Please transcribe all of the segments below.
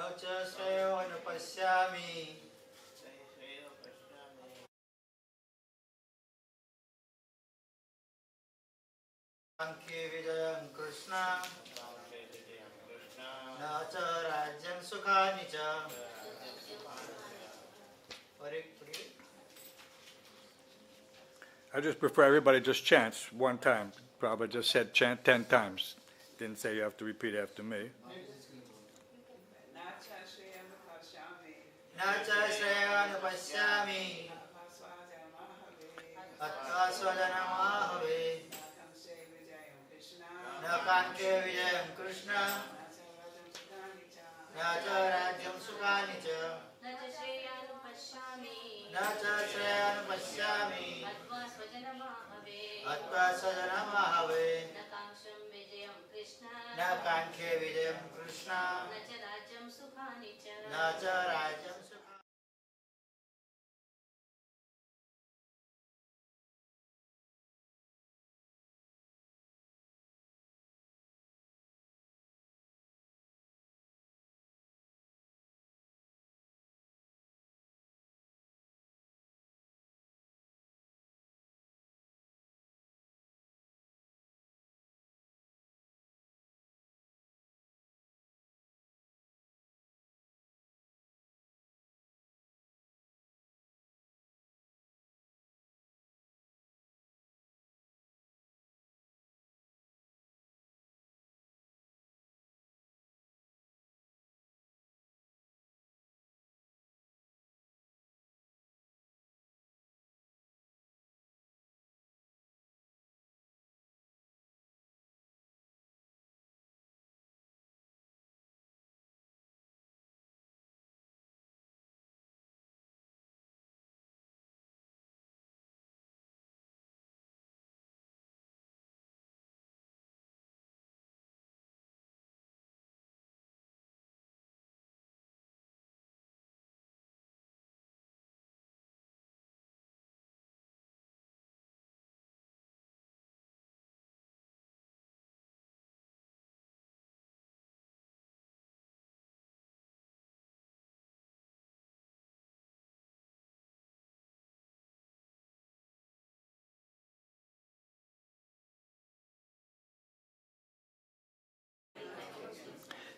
śreyo nupaśyāmi. kāṅkṣe vijayaṁ Kṛṣṇa. rājyaṁ sukhāni ca. I just prefer everybody just chants one time. Prabhupada just said chant 10 times. Didn't say you have to repeat after me. śreyo nupaśyāmi. hatvā sva-janam āhave. kāṅkṣe vijayaṁ Kṛṣṇa. rājyaṁ sukhāni ca. śreyo nupaśyāmi. hatvā sva-janam āhave. kāṅkṣe vijayaṁ Kṛṣṇa. rājyaṁ sukhāni.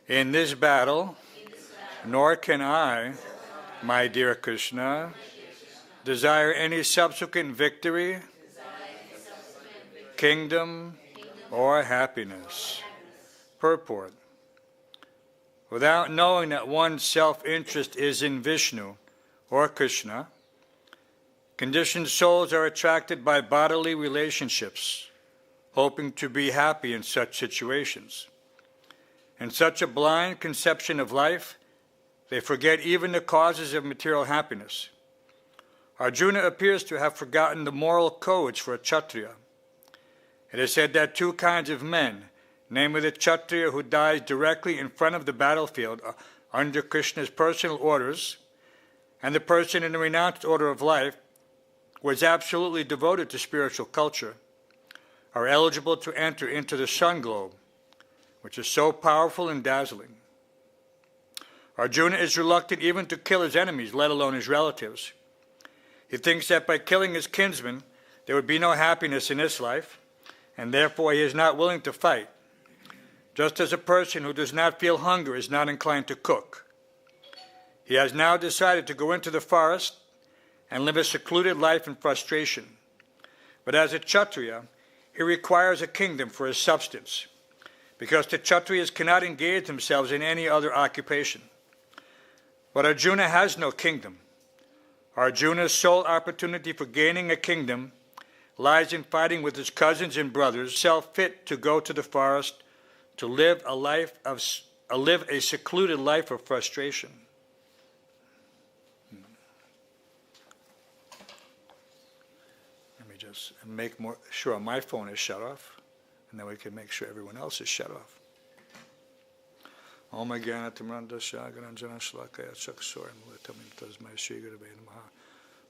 In this battle, nor can I, my dear Kṛṣṇa, desire any subsequent victory, kingdom, or happiness. Purport. Without knowing that one's self-interest is in Viṣṇu or Kṛṣṇa, conditioned souls are attracted by bodily relationships, hoping to be happy in such situations. In such a blind conception of life, they forget even the causes of material happiness. Arjuna appears to have forgotten the moral codes for a kṣatriya. It is said that two kinds of men, namely the kṣatriya who dies directly in front of the battlefield under Kṛṣṇa's personal orders, and the person in the renounced order of life who is absolutely devoted to spiritual culture, are eligible to enter into the sun globe, which is so powerful and dazzling. Arjuna is reluctant even to kill his enemies, let alone his relatives. He thinks that by killing his kinsmen, there would be no happiness in this life, and therefore he is not willing to fight, just as a person who does not feel hunger is not inclined to cook. He has now decided to go into the forest and live a secluded life in frustration. But as a kṣatriya, he requires a kingdom for his substance, because the kṣatriyas cannot engage themselves in any other occupation. But Arjuna has no kingdom. Arjuna's sole opportunity for gaining a kingdom lies in fighting with his cousins and brothers, self-fit to go to the forest to live a secluded life of frustration. Let me just make sure my phone is shut off, and then we can make sure everyone else is shut off. Om Jnanatimrandasya Garanjana Shlakaya Chaksoram Latamim Tasmai Shri Gurave Namaha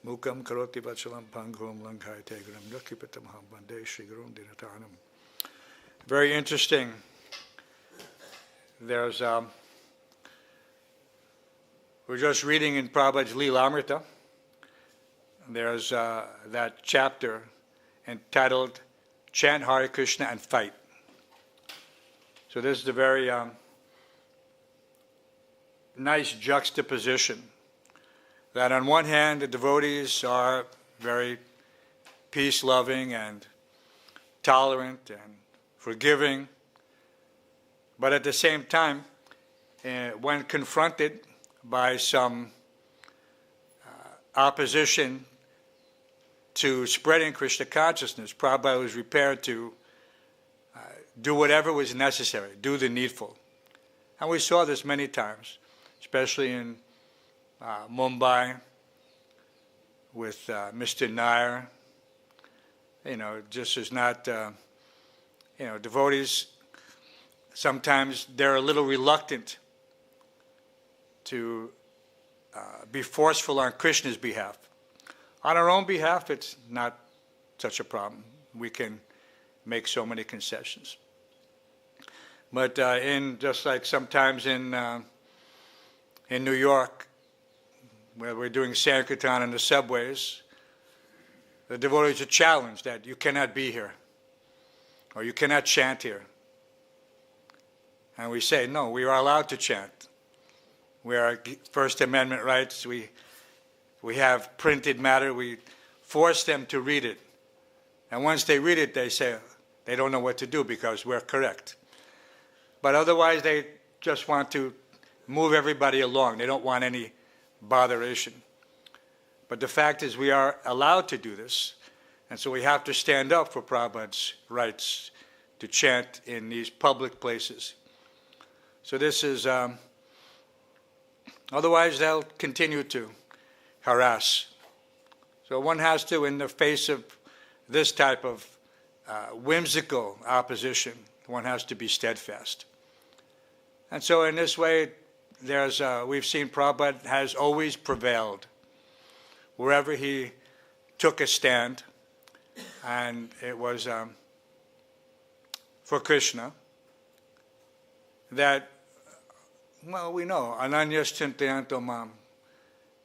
Mukam Karoti Vachalam Panghom Lankai Tegram Nakipatamham Bande Shri Gurum Dinatanam. Very interesting. There's We're just reading in Prabhupada's Leelamrita. There's that chapter entitled Chant Hare Krishna and Fight. So this is a very nice juxtaposition that on one hand the devotees are very peace-loving and tolerant and forgiving, but at the same time, when confronted by some opposition to spreading Krishna consciousness, Prabhupada was prepared to do whatever was necessary, do the needful. And we saw this many times, especially in Mumbai with Mr. Nair. Just as not, devotees, sometimes they're a little reluctant to be forceful on Krishna's behalf. On our own behalf, it's not such a problem. We can make so many concessions. But just like sometimes in New York, where we're doing Sankirtan on the subways, the devotees are challenged that you cannot be here, or you cannot chant here. And we say, no, we are allowed to chant. We are First Amendment rights. We have printed matter. We force them to read it. And once they read it, they say they don't know what to do because we're correct. But otherwise, they just want to move everybody along. They don't want any botheration. But the fact is we are allowed to do this. And so we have to stand up for Prabhupada's rights to chant in these public places. So this is, otherwise they'll continue to harass. So one has to, in the face of this type of whimsical opposition, one has to be steadfast. And so in this way, we've seen Prabhupada has always prevailed wherever he took a stand, and it was for Kṛṣṇa, that, well, we know, ananyas chintayanto mam,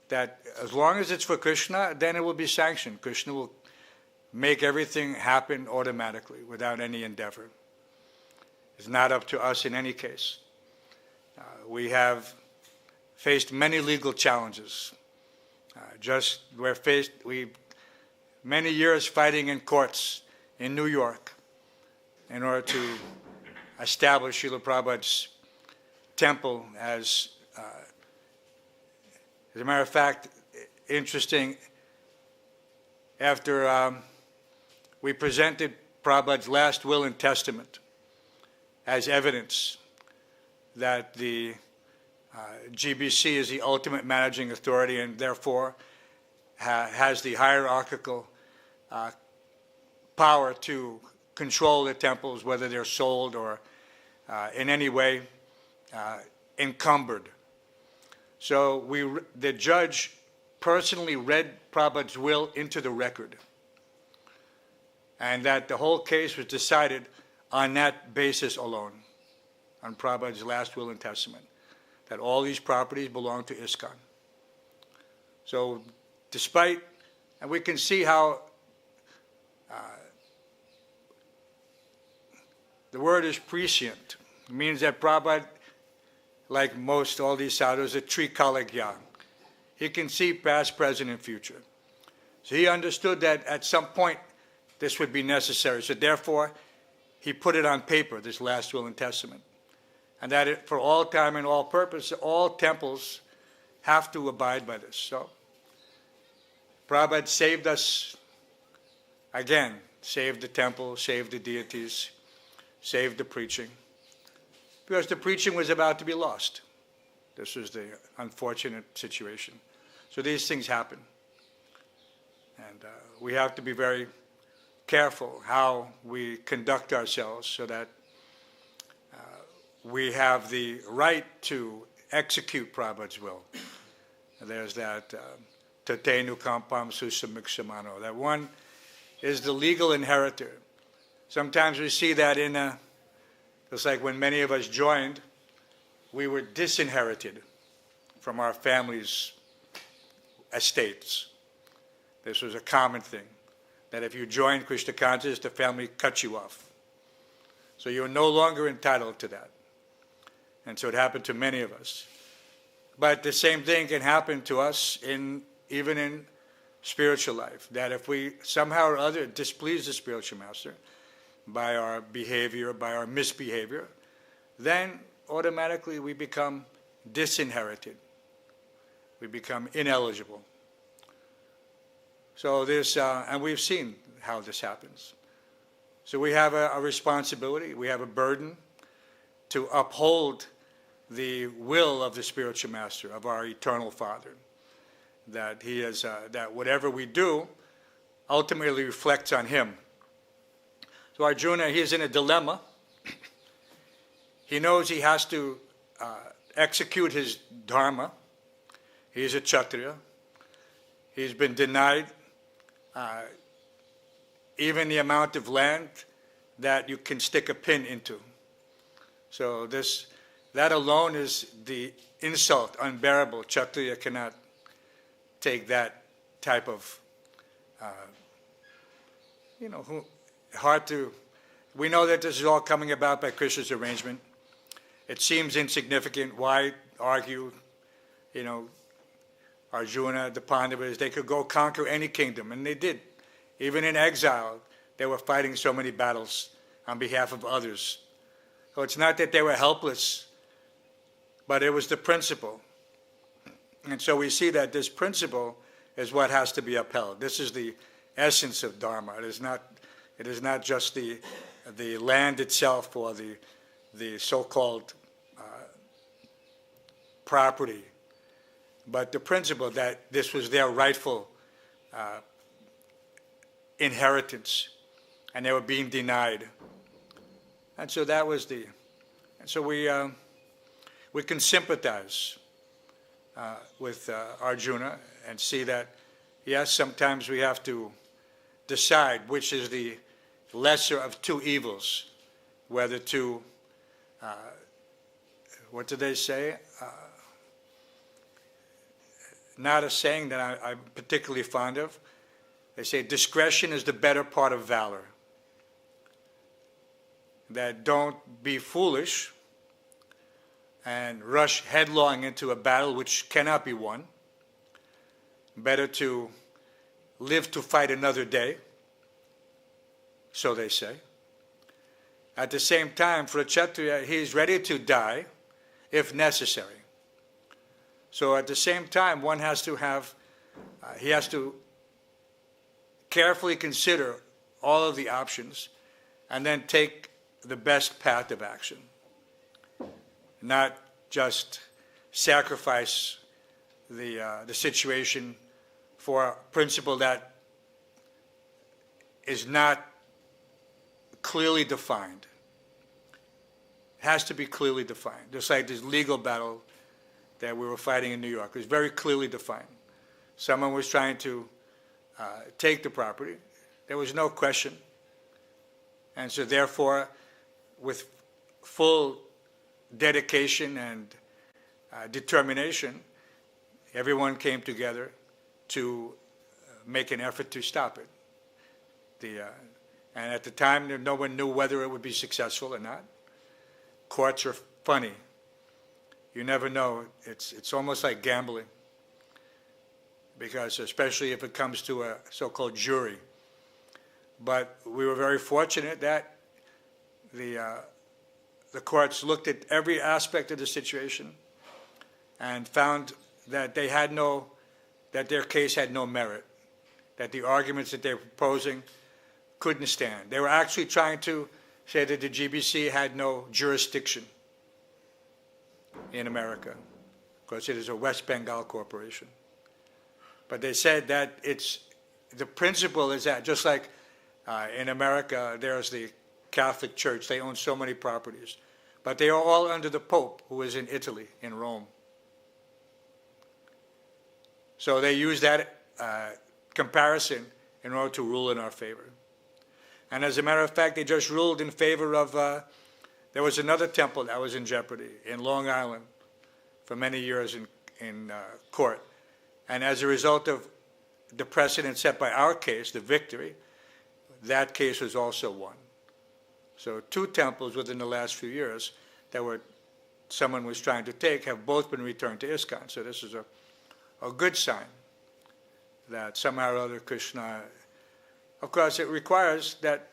that as long as it's for Kṛṣṇa, then it will be sanctioned. Kṛṣṇa will make everything happen automatically without any endeavor. It's not up to us in any case. We have faced many legal challenges. Many years fighting in courts in New York in order to establish Srila Prabhupada's temple as a matter of fact, interesting, after we presented Prabhupada's last will and testament as evidence that the GBC is the ultimate managing authority and therefore has the hierarchical power to control the temples, whether they're sold or in any way encumbered. So the judge personally read Prabhupada's will into the record, and that the whole case was decided on that basis alone, on Prabhupada's last will and testament, that all these properties belong to ISKCON. So despite, and we can see how the word is prescient. It means that Prabhupada, like all these sadhus, is a trikaligya. He can see past, present, and future. So he understood that at some point this would be necessary. So therefore, he put it on paper, this last will and testament. And that for all time and all purpose, all temples have to abide by this. So Prabhupada saved us again, saved the temple, saved the deities, saved the preaching, because the preaching was about to be lost. This was the unfortunate situation. So these things happen. And we have to be very careful how we conduct ourselves so that we have the right to execute Prabhupada's will. There's that tatenu kampam susamiksamano, that one is the legal inheritor. Sometimes we see that just like when many of us joined, we were disinherited. from our family's estates. This was a common thing, that if you joined Krishna consciousness, the family cut you off. So you're no longer entitled to that. And so it happened to many of us. But the same thing can happen to us even in spiritual life, that if we somehow or other displease the spiritual master by our behavior, by our misbehavior, then automatically we become disinherited. We become ineligible. So this, and we've seen how this happens. So we have a responsibility, we have a burden to uphold the will of the spiritual master, of our eternal Father, that he is, that whatever we do ultimately reflects on him. So Arjuna, he is in a dilemma. He knows he has to execute his dharma. He is a kṣatriya. He's been denied even the amount of land that you can stick a pin into. So that alone is the insult unbearable. Kṣatriya cannot take that type of, hard to, we know that this is all coming about by Krishna's arrangement. It seems insignificant. Why argue? Arjuna, the Pandavas, they could go conquer any kingdom, and they did. Even in exile, they were fighting so many battles on behalf of others. So it's not that they were helpless, but it was the principle. And so we see that this principle is what has to be upheld. This is the essence of Dharma. It is not just the land itself or the so-called property, but the principle that this was their rightful inheritance, and they were being denied. And so that was and so we can sympathize with Arjuna and see that, yes, sometimes we have to decide which is the lesser of two evils, whether to, what do they say? Not a saying that I'm particularly fond of. They say discretion is the better part of valor. That don't be foolish and rush headlong into a battle which cannot be won. Better to live to fight another day, so they say. At the same time, for a kṣatriya, he is ready to die if necessary. So at the same time, one has to have, he has to carefully consider all of the options and then take the best path of action. Not just sacrifice the situation for a principle that is not clearly defined. It has to be clearly defined. Just like this legal battle that we were fighting in New York. It was very clearly defined. Someone was trying to take the property. There was no question. And so therefore, with full dedication and determination, everyone came together to make an effort to stop it. And at the time, no one knew whether it would be successful or not. Courts are funny. You never know. It's almost like gambling, because especially if it comes to a so-called jury. But we were very fortunate that the courts looked at every aspect of the situation and found that that their case had no merit, that the arguments that they were proposing couldn't stand. They were actually trying to say that the GBC had no jurisdiction in America, because it is a West Bengal corporation. But they said that the principle is that, just like in America, there's the Catholic Church, they own so many properties, but they are all under the Pope, who is in Italy, in Rome. So they use that comparison in order to rule in our favor. And as a matter of fact, they just ruled in favor of, there was another temple that was in jeopardy in Long Island for many years in court. And as a result of the precedent set by our case, the victory, that case was also won. So 2 temples within the last few years that someone was trying to take have both been returned to ISKCON. So this is a good sign that somehow or other Kṛṣṇa, of course it requires that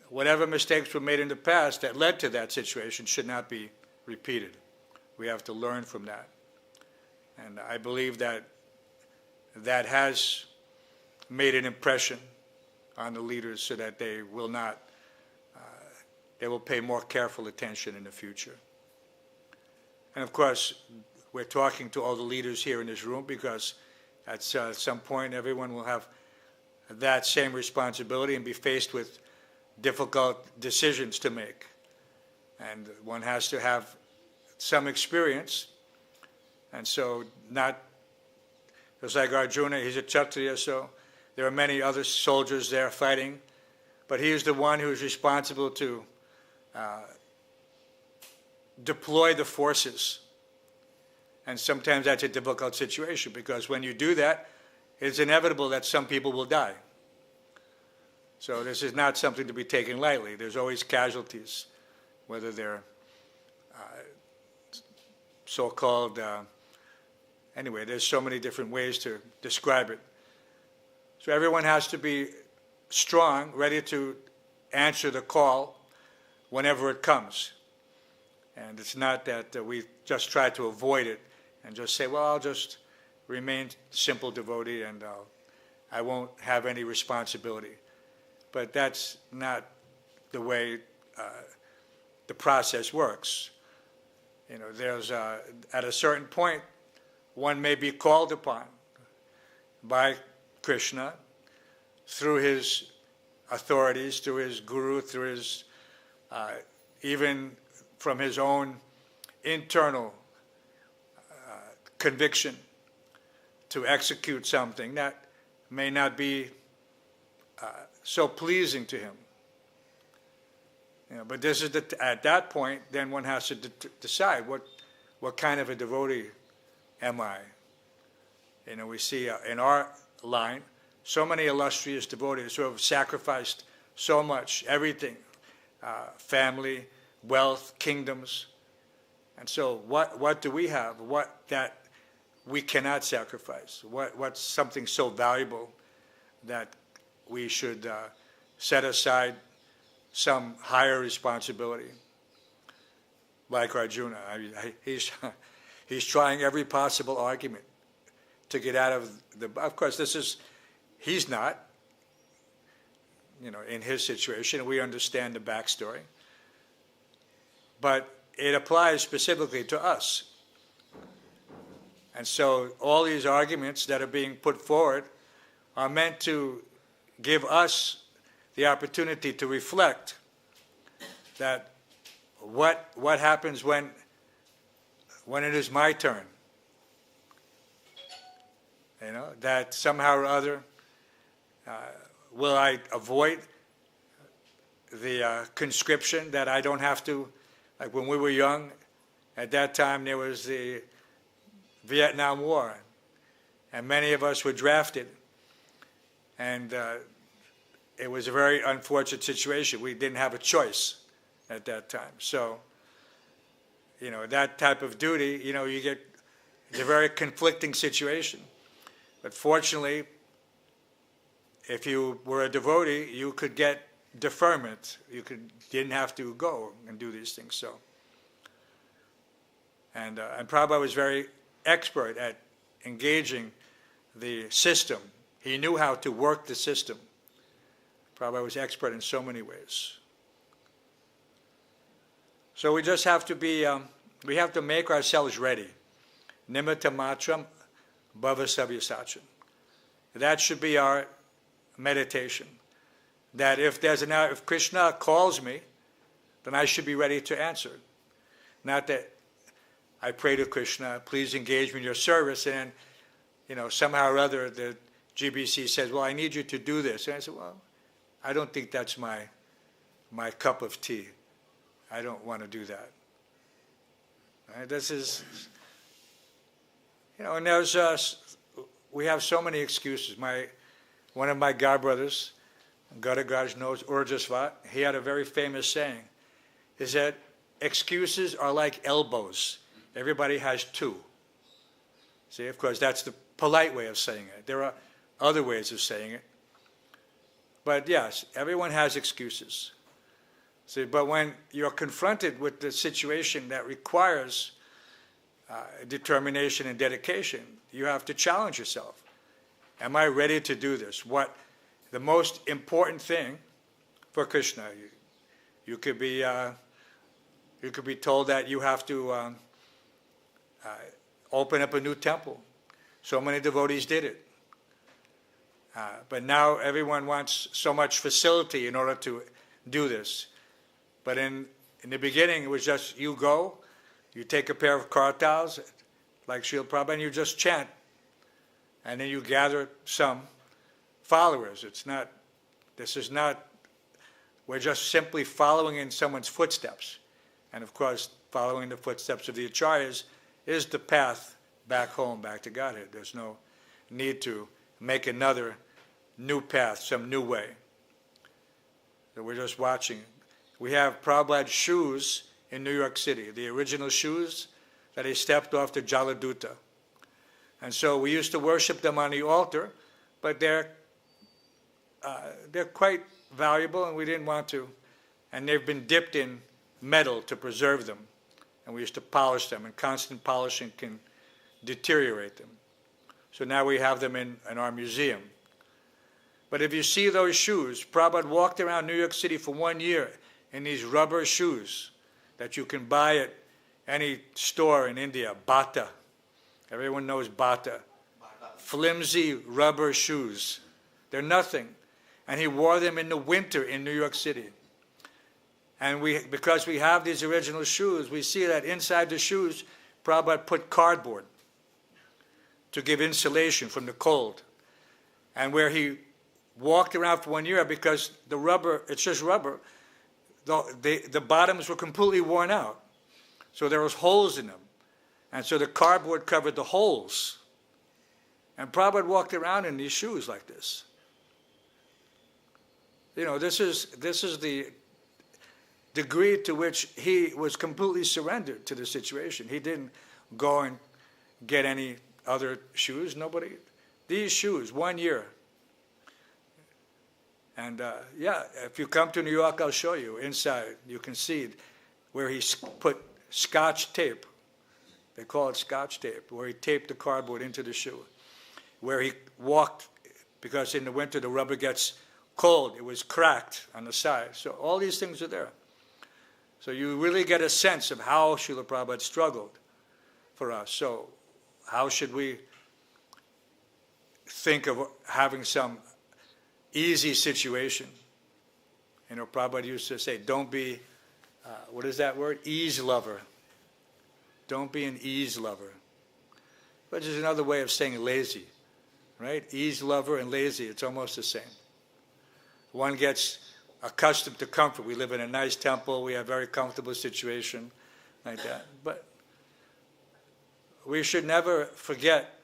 whatever mistakes were made in the past that led to that situation should not be repeated. We have to learn from that. And I believe that that has made an impression on the leaders so that they will not, they will pay more careful attention in the future. And of course, we're talking to all the leaders here in this room because at some point everyone will have that same responsibility and be faced with difficult decisions to make. And one has to have some experience. And so not, just like Arjuna, he's a kṣatriya, so there are many other soldiers there fighting, but he is the one who is responsible to deploy the forces. And sometimes that's a difficult situation because when you do that, it's inevitable that some people will die. So this is not something to be taken lightly. There's always casualties, whether they're so-called, anyway, there's so many different ways to describe it. So everyone has to be strong, ready to answer the call whenever it comes. And it's not that we just try to avoid it and just say, well, I'll just remain simple devotee and I won't have any responsibility. But that's not the way the process works. You know, there's at a certain point, one may be called upon by Kṛṣṇa through his authorities, through his guru, through his, even from his own internal conviction to execute something that may not be so pleasing to him. You know, but this is at that point, then one has to decide what kind of a devotee am I? You know, we see in our line so many illustrious devotees who have sacrificed so much, everything, family, wealth, kingdoms. And so what do we have? What that we cannot sacrifice? What's something so valuable that we should set aside some higher responsibility? Like Arjuna, he's trying every possible argument to get out of the. Of course, he's not, you know, in his situation. We understand the backstory, but it applies specifically to us. And so all these arguments that are being put forward are meant to give us the opportunity to reflect that what happens when it is my turn. You know, that somehow or other will I avoid the conscription, that I don't have to, like when we were young, at that time there was the Vietnam War, and many of us were drafted, and it was a very unfortunate situation. We didn't have a choice at that time. So, you know, that type of duty, you know, it's a very conflicting situation. But fortunately, if you were a devotee, you could get deferment. You didn't have to go and do these things. So, and Prabhupada was very expert at engaging the system. He knew how to work the system. Prabhupada was expert in so many ways. So we just have to be, we have to make ourselves ready. Nimitta matram bhava savyasacham. That should be our meditation. That if Kṛṣṇa calls me, then I should be ready to answer. Not that I pray to Kṛṣṇa, please engage me in your service, and you know, somehow or other the GBC says, well, I need you to do this. And I said, well, I don't think that's my cup of tea. I don't want to do that. Right? This is, And there's we have so many excuses. One of my godbrothers, Gadagaj knows Urjasvat, he had a very famous saying, is that excuses are like elbows. Everybody has two. See, of course, that's the polite way of saying it. There are other ways of saying it. But yes, everyone has excuses. See, but when you're confronted with the situation that requires determination and dedication, you have to challenge yourself. Am I ready to do this? What the most important thing for Kṛṣṇa? You could be told that you have to open up a new temple. So many devotees did it. But now everyone wants so much facility in order to do this. But in the beginning, it was just you go, you take a pair of kartals, like Srila Prabhupada, and you just chant. And then you gather some followers. We're just simply following in someone's footsteps. And of course, following the footsteps of the acharyas is the path back home, back to Godhead. There's no need to make another new path, some new way. So we're just watching. We have Prabhupada's shoes in New York City, the original shoes that he stepped off the Jaladuta. And so we used to worship them on the altar, but they're quite valuable, and we didn't want to. And they've been dipped in metal to preserve them. And we used to polish them, and constant polishing can deteriorate them. So now we have them in our museum. But if you see those shoes, Prabhupada walked around New York City for 1 year in these rubber shoes that you can buy at any store in India, Bata. Everyone knows Bata. Flimsy rubber shoes. They're nothing. And he wore them in the winter in New York City. And because we have these original shoes, we see that inside the shoes, Prabhupada put cardboard to give insulation from the cold. And where he walked around for 1 year, because the rubber, it's just rubber, the bottoms were completely worn out. So there was holes in them. And so the cardboard covered the holes. And Prabhupada walked around in these shoes like this. This is the degree to which he was completely surrendered to the situation. He didn't go and get any other shoes. Nobody. These shoes, 1 year. And if you come to New York, I'll show you. Inside, you can see where he put Scotch tape. They call it Scotch tape, where he taped the cardboard into the shoe. Where he walked, because in the winter the rubber gets cold. It was cracked on the side. So all these things are there. So you really get a sense of how Srila Prabhupada struggled for us. So how should we think of having some easy situation? Prabhupada used to say, don't be, what is that word? Ease lover. Don't be an ease lover. Which is another way of saying lazy, right? Ease lover and lazy, it's almost the same. One gets accustomed to comfort. We live in a nice temple. We have a very comfortable situation like that. But we should never forget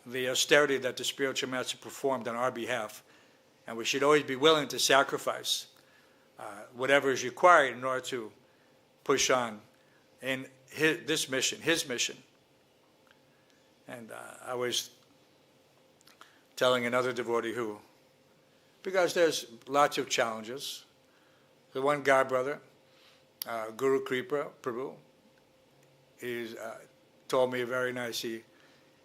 the austerity that the spiritual master performed on our behalf. And we should always be willing to sacrifice whatever is required in order to push on in his mission. And I was telling another devotee because there's lots of challenges. The one godbrother, Guru Kripa Prabhu, he told me very nice. He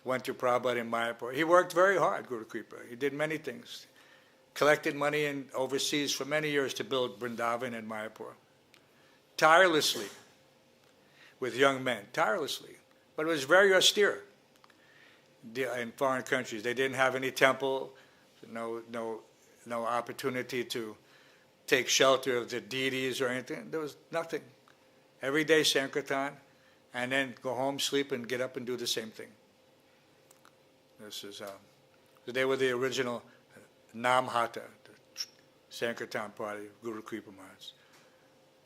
went to Prabhupada in Mayapur. He worked very hard, Guru Kripa. He did many things. Collected money overseas for many years to build Vrindavan and Mayapur. Tirelessly, with young men, tirelessly. But it was very austere in foreign countries. They didn't have any temple, no opportunity to take shelter of the deities or anything. There was nothing. Every day Sankirtan, and then go home, sleep, and get up and do the same thing. They were the original Namhata, the Sankirtan party of Guru Kripa Maharaj.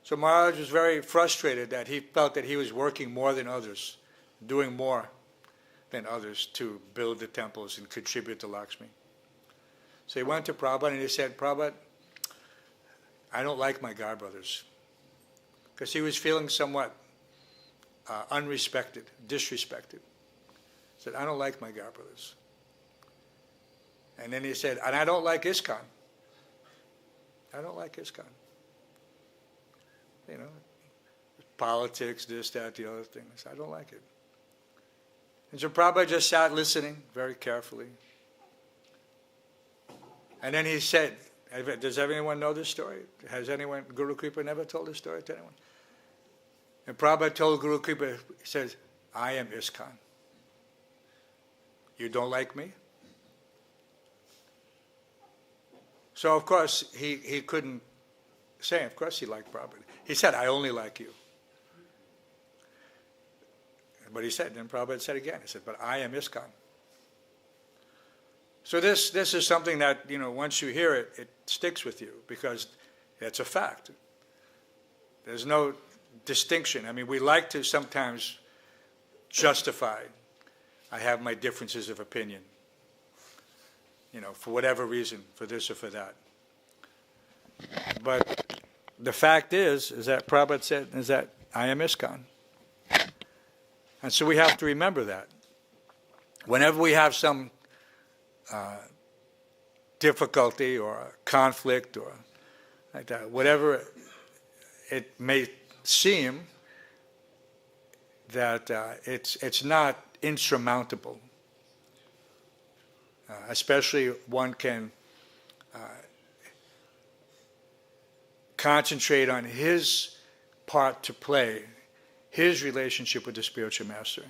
So Maharaj was very frustrated that he felt that he was working more than others, doing more than others to build the temples and contribute to Lakshmi. So he went to Prabhupada and he said, Prabhupada, I don't like my godbrothers. Because he was feeling somewhat unrespected, disrespected. He said, I don't like my godbrothers. And then he said, and I don't like ISKCON. I don't like ISKCON. You know, politics, this, that, the other things. I don't like it. And so Prabhupada just sat listening very carefully. And then he said, does everyone know this story? Has anyone, Guru Kripa never told this story to anyone? And Prabhupada told Guru Kripa, he says, I am ISKCON. You don't like me? So of course he couldn't say, of course he liked Prabhupada. He said, I only like you. But he said, then Prabhupada said again, he said, but I am ISKCON. So this is something that, you know, once you hear it, it sticks with you because it's a fact. There's no distinction. I mean, we like to sometimes justify, I have my differences of opinion, you know, for whatever reason, for this or for that. But the fact is that Prabhupada said, is that I am ISKCON. And so we have to remember that. Whenever we have some difficulty or conflict or like that, whatever it may seem, that it's not insurmountable. Especially one can concentrate on his part to play, his relationship with the spiritual master,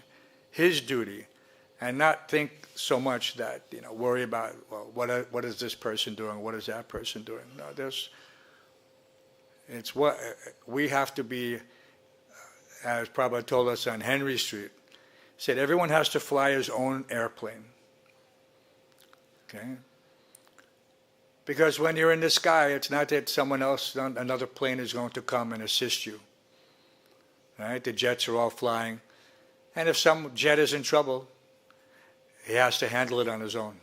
his duty, and not think so much that, you know, worry about, well, what is this person doing, what is that person doing? No, it's what we have to be, as Prabhupada told us on Henry Street, said everyone has to fly his own airplane. Okay? Because when you're in the sky, it's not that someone else, another plane is going to come and assist you. Right? The jets are all flying. And if some jet is in trouble, he has to handle it on his own.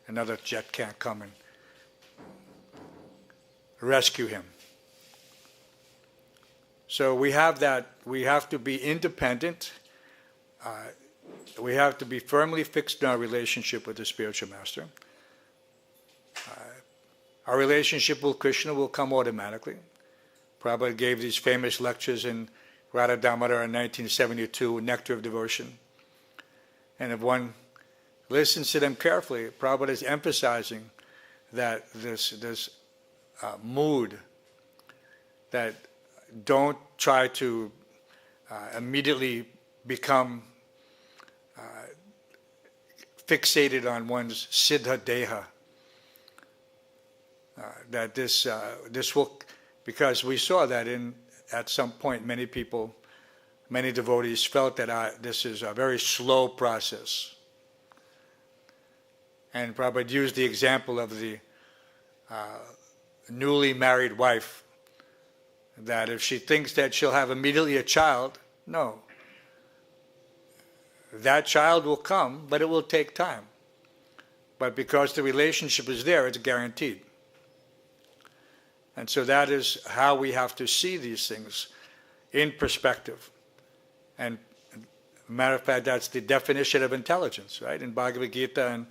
Another jet can't come and rescue him. So we have that, we have to be independent. We have to be firmly fixed in our relationship with the spiritual master. Our relationship with Kṛṣṇa will come automatically. Prabhupada gave these famous lectures in Radha Damodar in 1972, Nectar of Devotion. And if one listens to them carefully, Prabhupada is emphasizing that this mood, that don't try to immediately become fixated on one's siddha deha. That this will, because we saw that at some point many people, many devotees felt that this is a very slow process. And Prabhupada used the example of the newly married wife, that if she thinks that she'll have immediately a child, no. That child will come, but it will take time. But because the relationship is there, it's guaranteed. And so that is how we have to see these things in perspective. And matter of fact, that's the definition of intelligence, right? In Bhagavad Gita in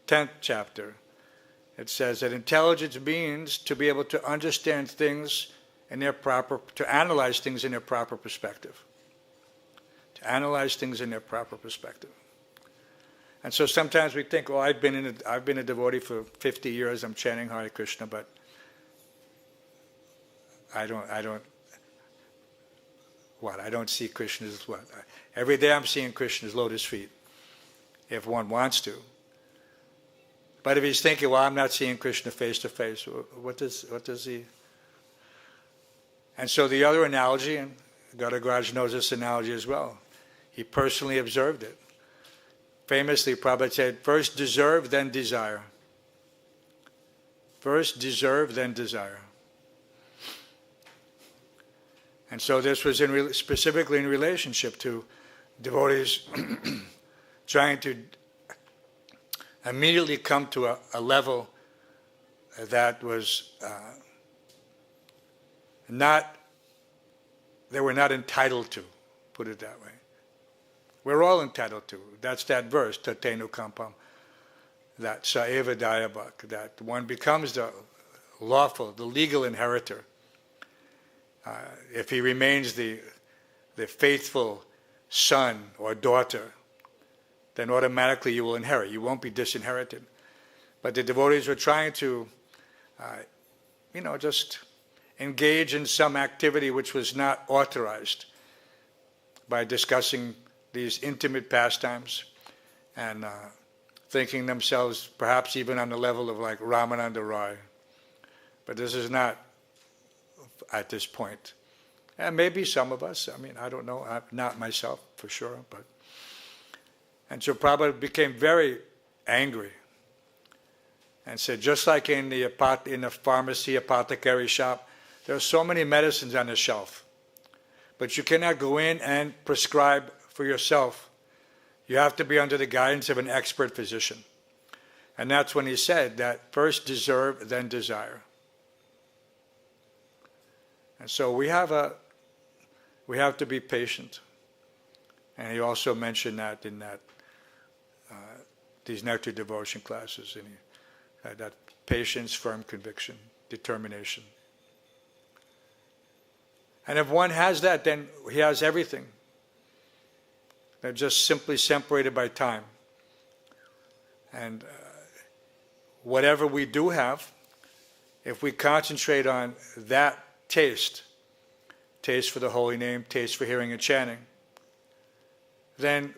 10th chapter, it says that intelligence means to be able to understand things in their proper, to analyze things in their proper perspective. To analyze things in their proper perspective. And so sometimes we think, well, I've been a devotee for 50 years, I'm chanting Hare Krishna, but I don't see Krishna's what? Every day I'm seeing Krishna's lotus feet, if one wants to. But if he's thinking, well, I'm not seeing Krishna face to face, what does he? And so the other analogy, and Gadagraj knows this analogy as well, he personally observed it. Famously, Prabhupada said, first deserve, then desire. First deserve, then desire. And so this was specifically in relationship to devotees trying to immediately come to a level that was they were not entitled to, put it that way. We're all entitled to. That's that verse, tatenu kampam, that saeva dayabak, that one becomes the lawful, the legal inheritor. If he remains the faithful son or daughter, then automatically you will inherit. You won't be disinherited. But the devotees were trying to, just engage in some activity which was not authorized by discussing these intimate pastimes and thinking themselves perhaps even on the level of like Ramananda Roy. But this is not at this point. And maybe some of us, I don't know, not myself for sure, but. And so Prabhupada became very angry and said, just like in the pharmacy, apothecary shop, there are so many medicines on the shelf, but you cannot go in and prescribe for yourself. You have to be under the guidance of an expert physician. And that's when he said that first deserve, then desire. And so we have to be patient. And he also mentioned that in these nectar devotion classes, and he had that patience, firm conviction, determination. And if one has that, then he has everything. They're just simply separated by time. And whatever we do have, if we concentrate on that taste for the holy name, taste for hearing and chanting, then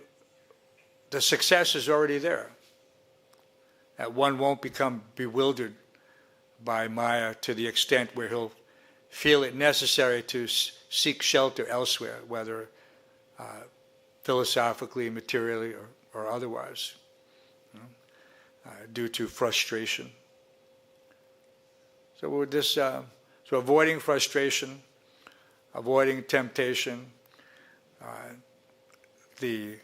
the success is already there. That one won't become bewildered by Maya to the extent where he'll feel it necessary to seek shelter elsewhere, whether philosophically, materially, or otherwise, due to frustration. So with this, so avoiding frustration, avoiding temptation, the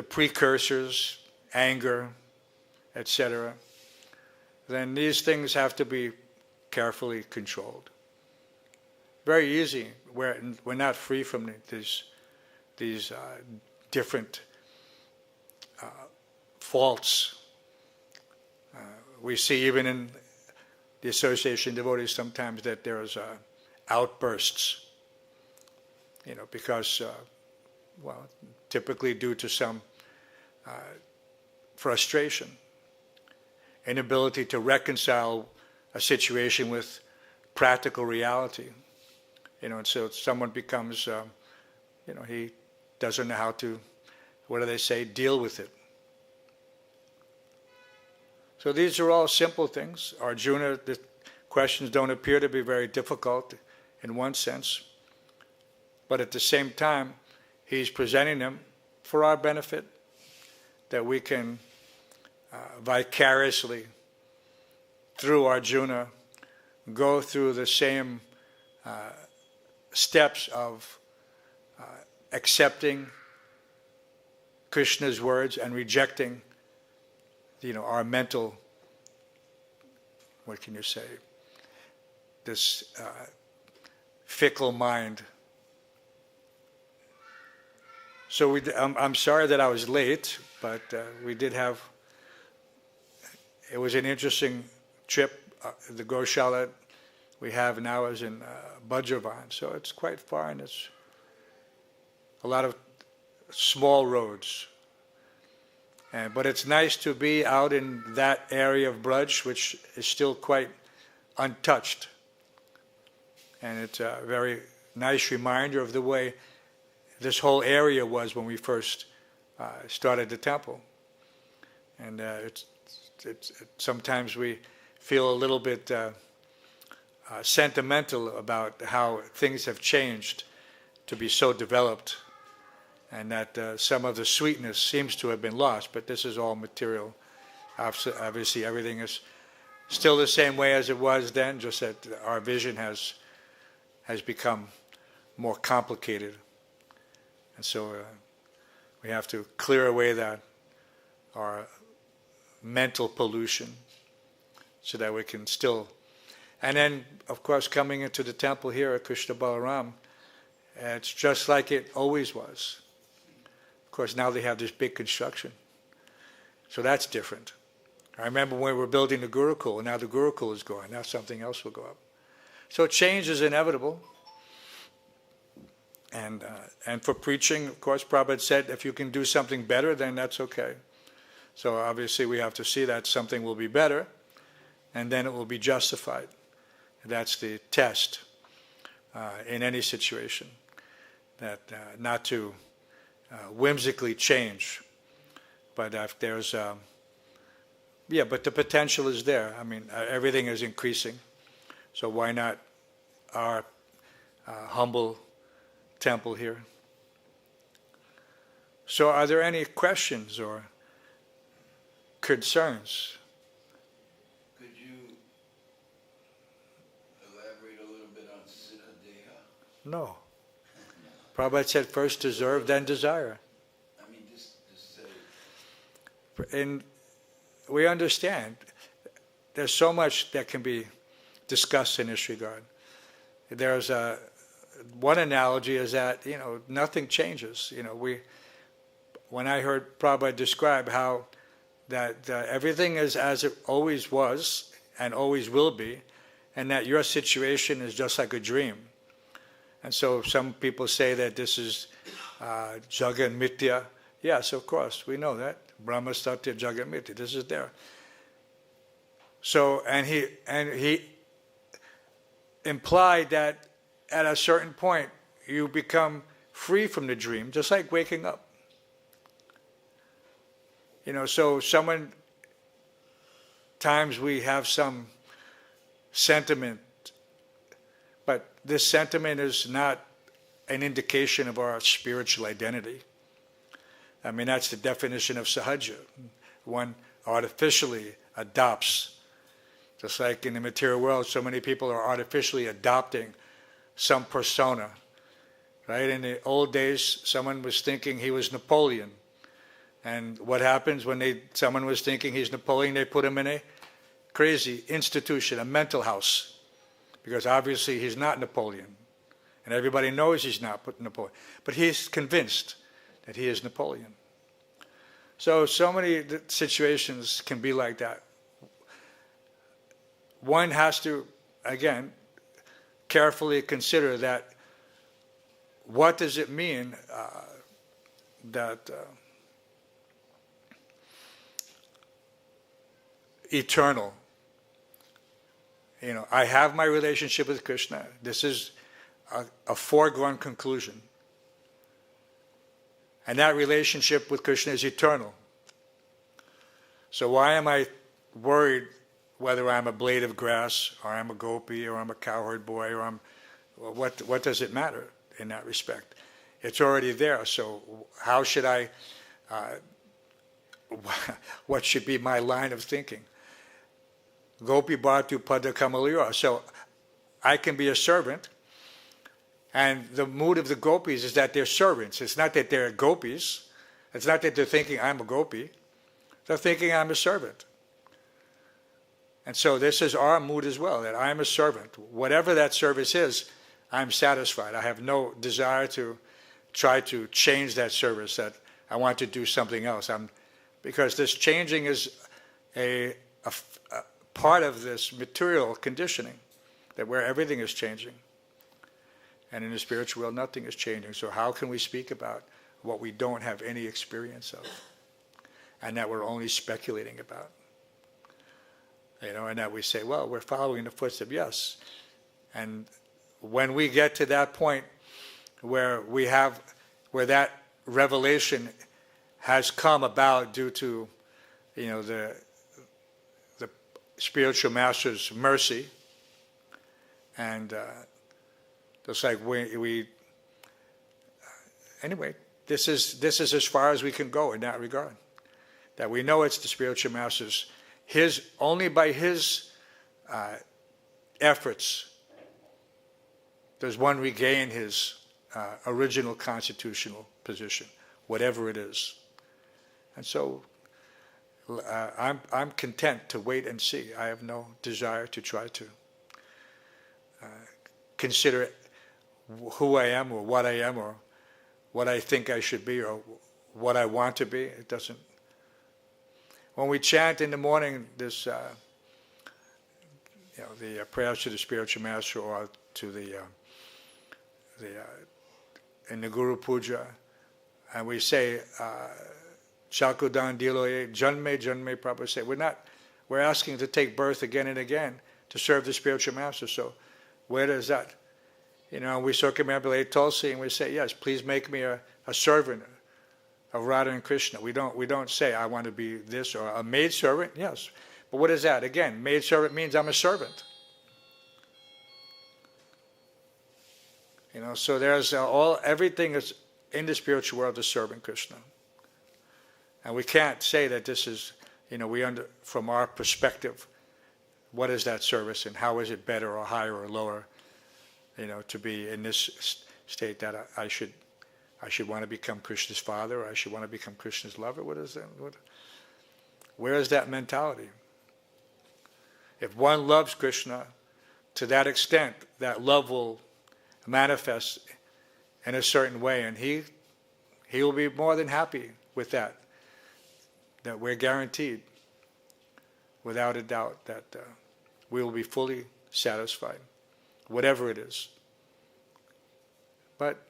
precursors, anger, etc., then these things have to be carefully controlled. Very easy. We're not free from these different faults. We see even in the association devotees sometimes that there's outbursts, because, typically due to some frustration, inability to reconcile a situation with practical reality. And so someone becomes, he doesn't know how to, what do they say, deal with it. So these are all simple things. Arjuna, the questions don't appear to be very difficult in one sense, but at the same time, he's presenting them for our benefit, that we can vicariously, through Arjuna, go through the same steps of accepting Krishna's words and rejecting, our mental, what can you say, this fickle mind. So I'm sorry that I was late, but we did have, it was an interesting trip. The Goshala we have now is in Vrindavan, so it's quite far, and it's a lot of small roads. But it's nice to be out in that area of Braj, which is still quite untouched. And it's a very nice reminder of the way this whole area was when we first started the temple. And it's sometimes we feel a little bit sentimental about how things have changed to be so developed, and that some of the sweetness seems to have been lost, but this is all material. Obviously everything is still the same way as it was then, just that our vision has become more complicated. And so we have to clear away that our mental pollution, so that we can still. And then, of course, coming into the temple here at Kṛṣṇa Balaram, it's just like it always was. Of course, now they have this big construction. So that's different. I remember when we were building the Gurukul, and now the Gurukul is going. Now something else will go up. So change is inevitable. And for preaching, of course, Prabhupada said, if you can do something better, then that's okay. So obviously we have to see that something will be better, and then it will be justified. That's the test in any situation, that not to whimsically change, but if there's, but the potential is there. I mean, everything is increasing, so why not our humble temple here? So are there any questions or concerns? No. Prabhupada said first deserve, then desire. I mean, just say. And we understand there's so much that can be discussed in this regard. There's one analogy is that, nothing changes. When I heard Prabhupada describe how that everything is as it always was and always will be, and that your situation is just like a dream. And so some people say that this is Jagat Mithya. Yes, of course, we know that. Brahma Satya Jagat Mithya. This is there. So, and he implied that at a certain point you become free from the dream, just like waking up. So times we have some sentiment, but this sentiment is not an indication of our spiritual identity. I mean, that's the definition of sahaja. One artificially adopts. Just like in the material world, so many people are artificially adopting some persona. Right? In the old days, someone was thinking he was Napoleon. And what happens when someone was thinking he's Napoleon, they put him in a crazy institution, a mental house. Because obviously he's not Napoleon. And everybody knows he's not Napoleon. But he's convinced that he is Napoleon. So many situations can be like that. One has to, again, carefully consider that what does it mean that eternal? I have my relationship with Kṛṣṇa. This is a foregone conclusion. And that relationship with Kṛṣṇa is eternal. So why am I worried whether I'm a blade of grass, or I'm a gopi, or I'm a cowherd boy, or what does it matter in that respect? It's already there, so how should I, what should be my line of thinking? Gopi bhatu pada kamalira. So I can be a servant, and the mood of the gopis is that they're servants. It's not that they're gopis. It's not that they're thinking I'm a gopi. They're thinking I'm a servant. And so this is our mood as well, that I'm a servant. Whatever that service is, I'm satisfied. I have no desire to try to change that service, that I want to do something else. Because this changing is a part of this material conditioning, that where everything is changing. And in the spiritual world, nothing is changing. So how can we speak about what we don't have any experience of, and that we're only speculating about? And that we say, well, we're following the footsteps, yes. And when we get to that point where that revelation has come about due to, the spiritual master's mercy, and just like anyway, this is as far as we can go in that regard. That we know it's the spiritual master's, only by his efforts does one regain his original constitutional position, whatever it is. And so I'm content to wait and see. I have no desire to try to consider who I am or what I think I should be or what I want to be. It doesn't. When we chant in the morning, this the prayers to the spiritual master or to the in the Guru Puja, and we say Chakudan Diloye Janme Janme. Prabhupada say we're asking to take birth again and again to serve the spiritual master. So where does that? We circumambulate Tulsi and we say, yes, please make me a servant of Radha and Kṛṣṇa. We don't say I want to be this or a maid servant. Yes, but what is that? Again, maid servant means I'm a servant. So there's everything is in the spiritual world is serving Kṛṣṇa, and we can't say that this is from our perspective, what is that service and how is it better or higher or lower, to be in this state that I should want to become Krishna's father or I should want to become Krishna's lover. What is that? Where is that mentality? If one loves Kṛṣṇa, to that extent, that love will manifest in a certain way, and he will be more than happy with that. That we're guaranteed, without a doubt, that we will be fully satisfied, whatever it is. But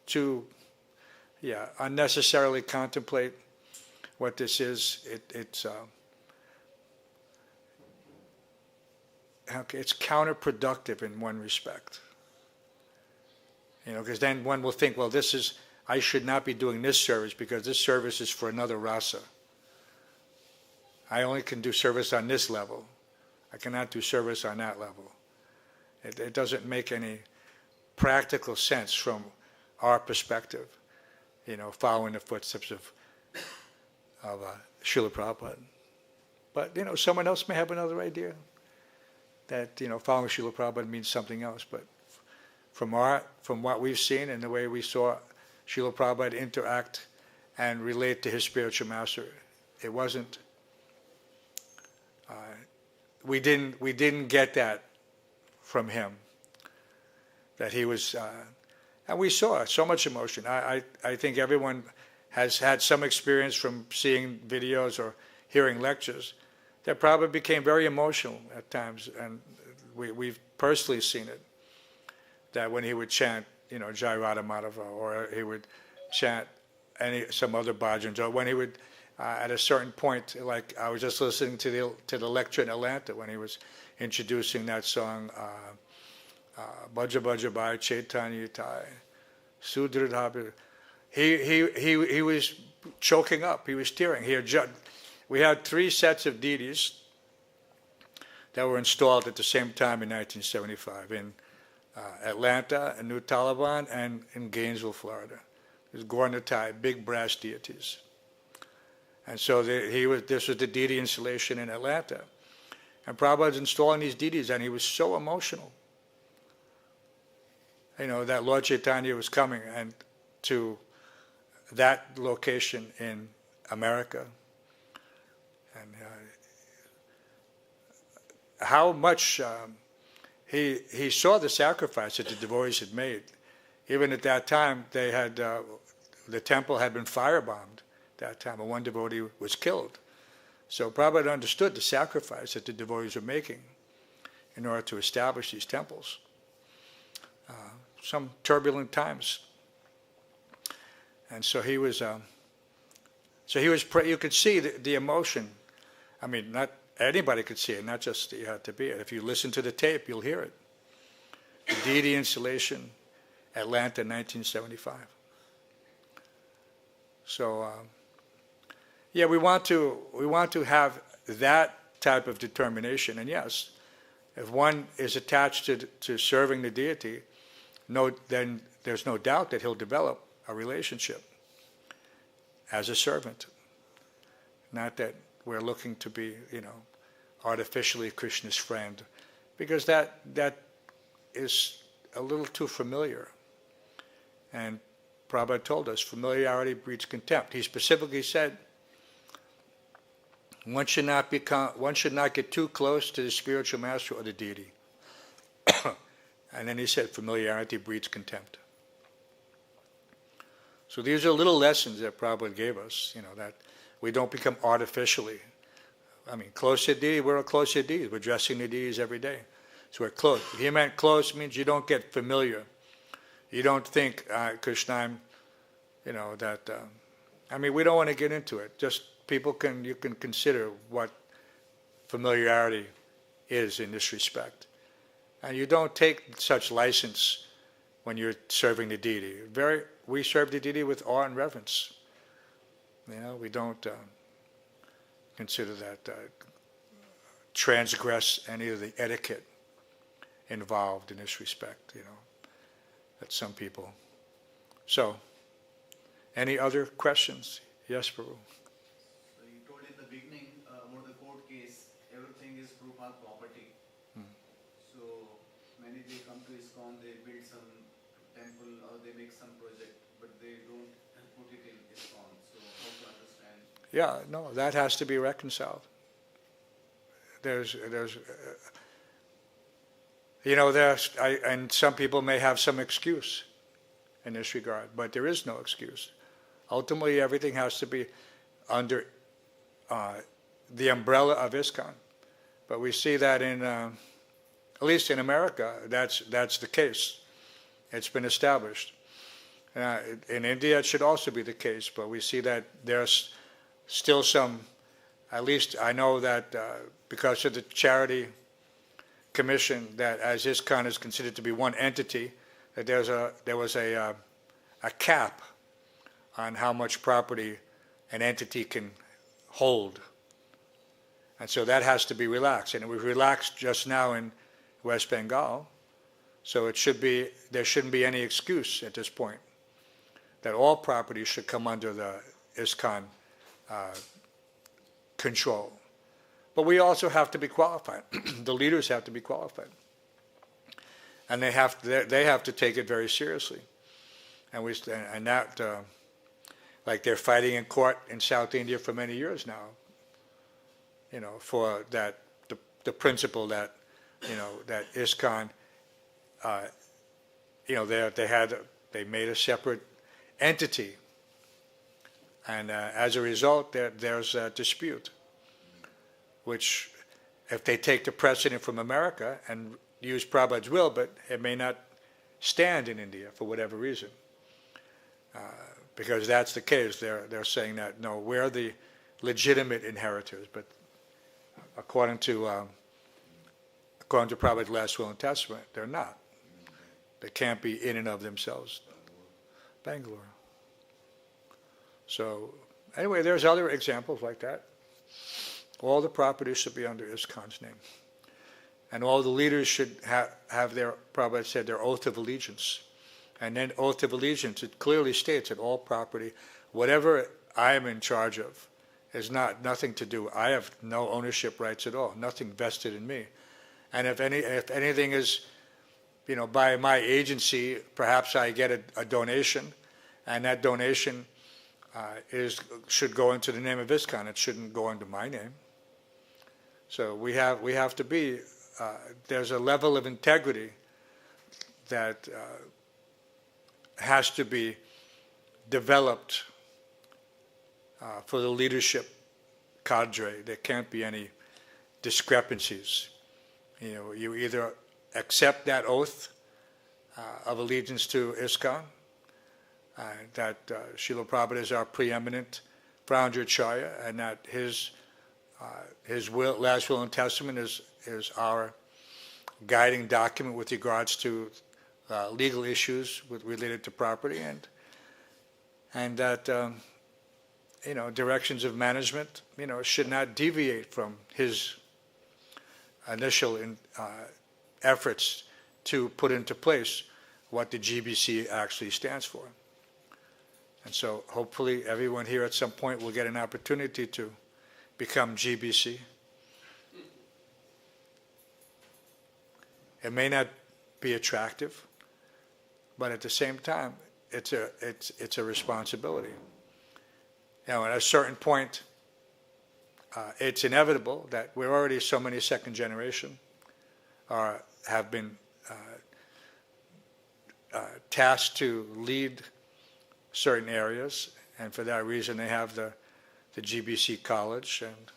to unnecessarily contemplate what this is, it's counterproductive in one respect. Because then one will think, well, I should not be doing this service because this service is for another rasa. I only can do service on this level. I cannot do service on that level. It doesn't make any practical sense from our perspective, following the footsteps of Srila Prabhupada. But, someone else may have another idea that, following Srila Prabhupada means something else. But from what we've seen and the way we saw Srila Prabhupada interact and relate to his spiritual master, it wasn't. We didn't get that from him. That he was, and we saw so much emotion. I think everyone has had some experience from seeing videos or hearing lectures that probably became very emotional at times, and we've personally seen it. That when he would chant, Jai Radha Madhava, or he would chant some other bhajans, or when he would, at a certain point, like I was just listening to the lecture in Atlanta when he was introducing that song, Bhaja Bhaja Bhai Chaitanya Tai, Sudridhabha. He was choking up. He was tearing. We had 3 sets of deities that were installed at the same time in 1975 in Atlanta, in New Taliban, and in Gainesville, Florida. It was Gornatai, big brass deities. And so this was the deity installation in Atlanta. And Prabhupada was installing these deities, and he was so emotional. That Lord Chaitanya was coming and to that location in America. And how much he saw the sacrifice that the devotees had made. Even at that time, they had the temple had been firebombed that time, and one devotee was killed. So Prabhupada understood the sacrifice that the devotees were making in order to establish these temples. Some turbulent times. And so he was, you could see the emotion. I mean, not anybody could see it, not just you had to be it. If you listen to the tape, you'll hear it. The deity installation, Atlanta, 1975. So, we want to have that type of determination. And yes, if one is attached to serving the deity, then there's no doubt that he'll develop a relationship as a servant. Not that we're looking to be, artificially Krishna's friend, because that is a little too familiar. And Prabhupada told us, familiarity breeds contempt. He specifically said One should not get too close to the spiritual master or the deity. And then he said, familiarity breeds contempt. So these are little lessons that Prabhupada gave us, that we don't become artificially. Close to the deity, we're close to the deity. We're dressing the deities every day. So we're close. He meant close means you don't get familiar. You don't think, Kṛṣṇa, we don't want to get into it. Just you can consider what familiarity is in this respect. And you don't take such license when you're serving the deity. We serve the deity with awe and reverence. We don't consider that transgress any of the etiquette involved in this respect, that some people. So, any other questions? Yes, Prabhu. So you told in the beginning about the court case, everything is Prabhupada property. So many they come to ISKCON, they build some temple or they make some project, but they don't put it in ISKCON. So how to understand? Yeah, no, that has to be reconciled. And some people may have some excuse in this regard, but there is no excuse. Ultimately, everything has to be under the umbrella of ISKCON. But we see that at least in America, that's the case. It's been established. In India, it should also be the case, but we see that there's still some, at least I know that because of the charity commission, that as ISKCON is considered to be one entity, that there was a cap on how much property an entity can hold. And so that has to be relaxed. And it was relaxed just now in West Bengal. So there shouldn't be any excuse at this point that all property should come under the ISKCON control. But we also have to be qualified. The leaders have to be qualified. And they have to take it very seriously. Like they're fighting in court in South India for many years now, for that the principle that that ISKCON they made a separate entity, and as a result there's a dispute, which if they take the precedent from America and use Prabhupada's will, but it may not stand in India for whatever reason. Because that's the case. They're saying that, no, we're the legitimate inheritors, but according to Prabhupada's last will and testament, they're not. They can't be in and of themselves. Bangalore. So, anyway, there's other examples like that. All the property should be under ISKCON's name. And all the leaders should have their, Prabhupada said, their oath of allegiance. And then oath of allegiance, it clearly states that all property, whatever I am in charge of, is nothing to do. I have no ownership rights at all, nothing vested in me. And if anything is, by my agency, perhaps I get a donation, and that donation should go into the name of ISKCON. It shouldn't go under my name. So we have to be. There's a level of integrity that has to be developed for the leadership cadre. There can't be any discrepancies. You either accept that oath of allegiance to ISKCON, that Srila Prabhupada is our preeminent Vrindavan, and that his last will and testament is our guiding document with regards to legal issues related to property, and that directions of management should not deviate from his initial efforts to put into place what the GBC actually stands for. And so hopefully everyone here at some point will get an opportunity to become GBC. It may not be attractive, but at the same time, it's a responsibility. At a certain point, it's inevitable that we're already so many second generation have been tasked to lead certain areas, and for that reason they have the GBC college, and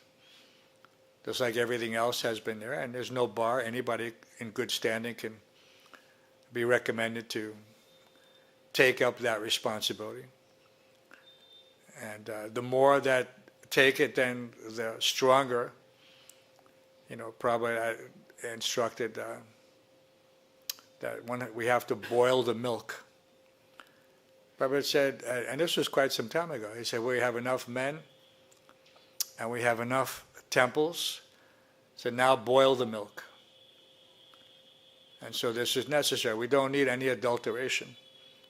just like everything else has been there, and there's no bar. Anybody in good standing can be recommended to take up that responsibility. And the more that take it, then the stronger. Probably I instructed that we have to boil the milk. Prabhupada said, and this was quite some time ago, he said, we have enough men and we have enough temples, so now boil the milk. And so this is necessary. We don't need any adulteration.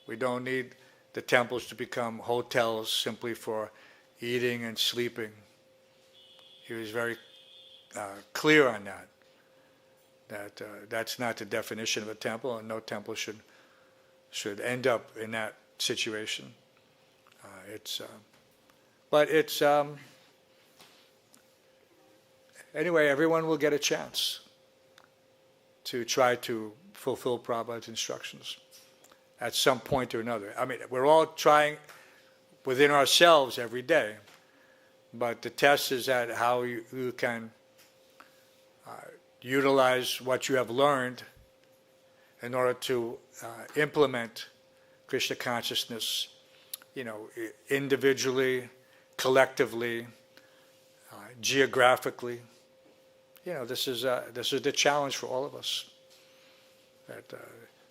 We don't need the temples to become hotels simply for eating and sleeping. He was very clear on that that's not the definition of a temple, and no temple should end up in that situation. Anyway, everyone will get a chance to try to fulfill Prabhupada's instructions at some point or another. I mean, we're all trying within ourselves every day, but the test is at how you can utilize what you have learned in order to implement Krishna consciousness, individually, collectively, geographically. This is the challenge for all of us. That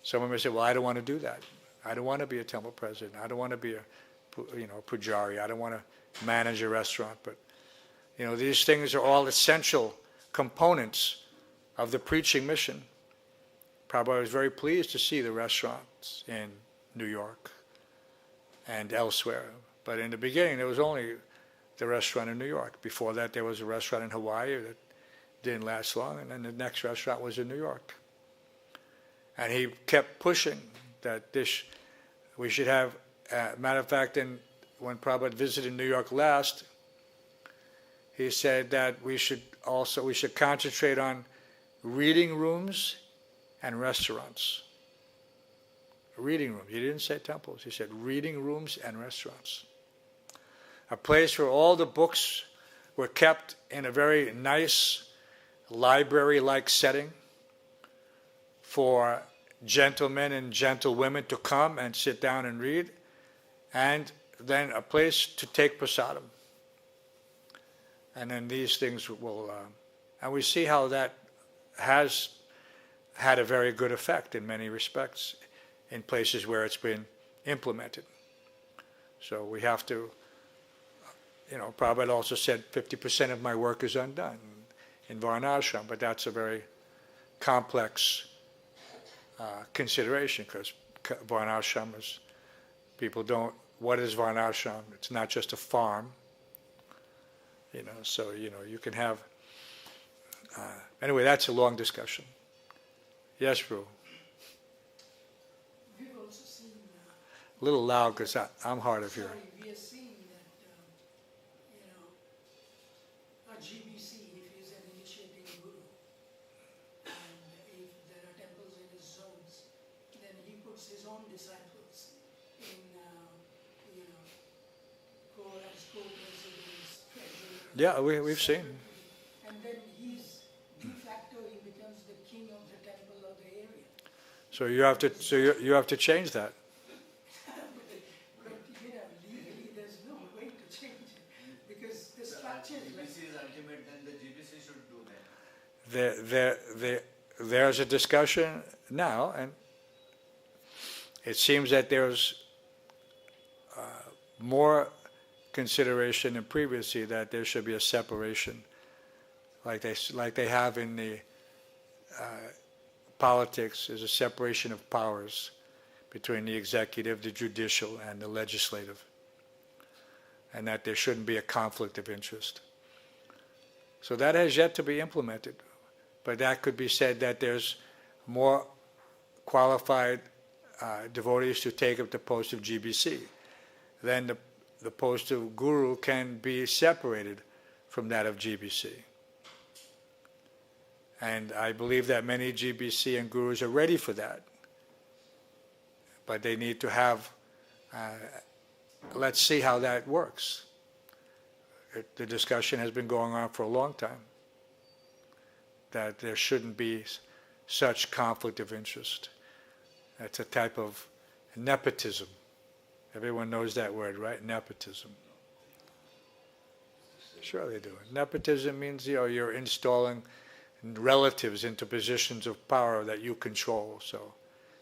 someone may say, "Well, I don't want to do that. I don't want to be a temple president. I don't want to be a pujari. I don't want to manage a restaurant." But these things are all essential components of the preaching mission. Prabhupada was very pleased to see the restaurants in New York and elsewhere. But in the beginning, there was only the restaurant in New York. Before that, there was a restaurant in Hawaii that didn't last long, and then the next restaurant was in New York. And he kept pushing that we should have, matter of fact, when Prabhupada visited New York last, he said that we should concentrate on reading rooms and restaurants. Reading rooms. He didn't say temples. He said reading rooms and restaurants. A place where all the books were kept in a very nice library-like setting for gentlemen and gentlewomen to come and sit down and read, and then a place to take prasadam. And then these things will, and we see how that has had a very good effect in many respects in places where it's been implemented. So we have to, Prabhupada also said 50% of my work is undone in Varnashram, but that's a very complex consideration, because Varnashram is, people don't, what is Varnashram? It's not just a farm, so you can have, anyway, that's a long discussion. Yes, Rupa. We've also seen, A little loud because I'm hard of hearing. we are seeing that, a GBC, if he's an initiating guru, and if there are temples in his zones, then he puts his own disciples in, as co-presidents, treasurers. Yeah, we've seen. And then he's, de facto, he becomes the king of the temple or the area. So you have to change that. But legally there's no way to change it, because the structure is like... GBC is ultimate, then the GBC should do that. There's a discussion now, and it seems that there's more consideration than previously that there should be a separation, like they have in the politics. There's a separation of powers between the executive, the judicial, and the legislative, and that there shouldn't be a conflict of interest. So that has yet to be implemented, but that could be said that there's more qualified devotees to take up the post of GBC. Then the post of guru can be separated from that of GBC. And I believe that many GBC and gurus are ready for that. But they need to have, let's see how that works. The discussion has been going on for a long time, that there shouldn't be such conflict of interest. That's a type of nepotism. Everyone knows that word, right? Nepotism. Sure they do. Nepotism means, you're installing relatives into positions of power that you control. So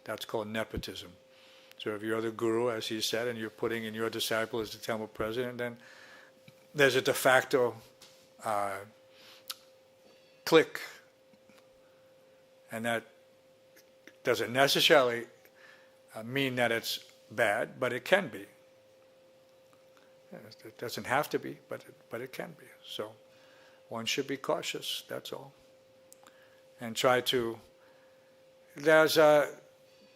that's called nepotism. So if you're the guru, as he said, and you're putting in your disciple as the temple president, then there's a de facto clique. And that doesn't necessarily mean that it's bad, but it can be. It doesn't have to be, but it can be. So one should be cautious, that's all. And try to,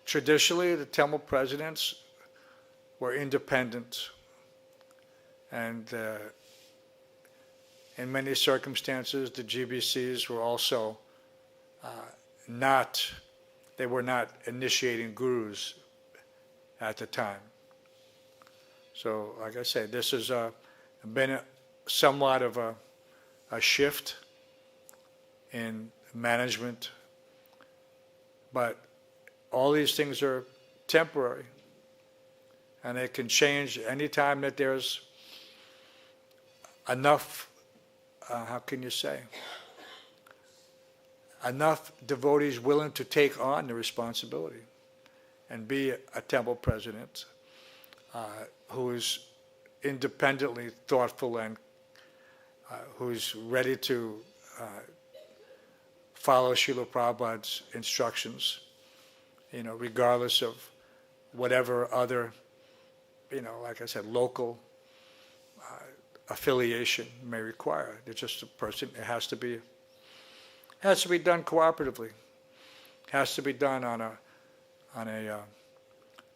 traditionally the temple presidents were independent, and in many circumstances the GBCs were also they were not initiating gurus at the time. So, like I said, this has been somewhat of a shift in management, but all these things are temporary, and they can change anytime that there's enough, enough devotees willing to take on the responsibility and be a temple president who is independently thoughtful and who's ready to follow Srila Prabhupada's instructions, regardless of whatever other, like I said, local affiliation may require. It's just a person, it has to be done cooperatively. It has to be done on a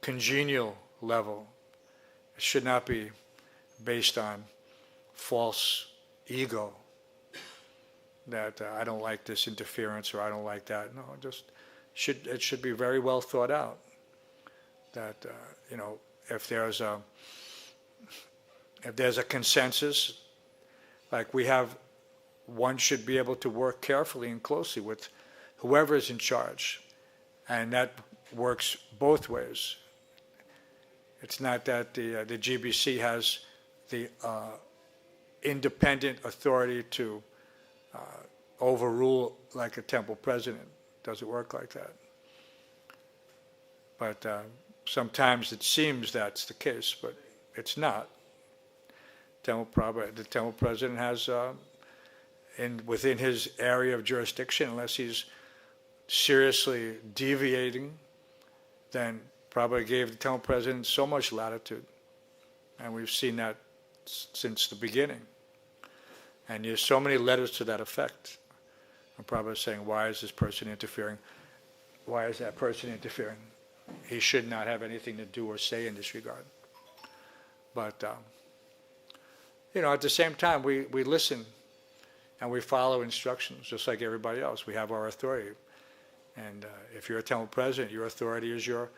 congenial level. It should not be based on false ego that I don't like this interference or I don't like that. No, it should be very well thought out. That if there's a consensus, like we have, one should be able to work carefully and closely with whoever is in charge, and that works both ways. It's not that the GBC has the independent authority to overrule like a temple president. It doesn't work like that. But sometimes it seems that's the case, but it's not. The temple president has, within his area of jurisdiction, unless he's seriously deviating, then Prabhupada gave the temple president so much latitude. And we've seen that since the beginning. And there's so many letters to that effect. And Prabhupada is saying, why is this person interfering? Why is that person interfering? He should not have anything to do or say in this regard. But, at the same time, we listen and we follow instructions, just like everybody else. We have our authority. And if you're a temple president, your authority is your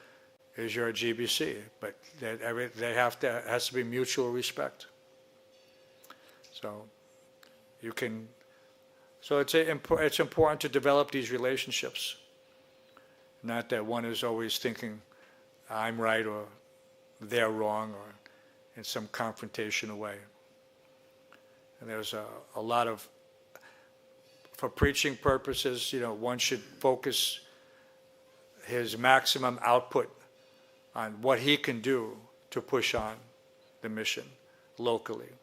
GBC. But has to be mutual respect. So it's important to develop these relationships. Not that one is always thinking, I'm right or they're wrong, or in some confrontational way. And there's a lot of, for preaching purposes, one should focus his maximum output on what he can do to push on the mission locally.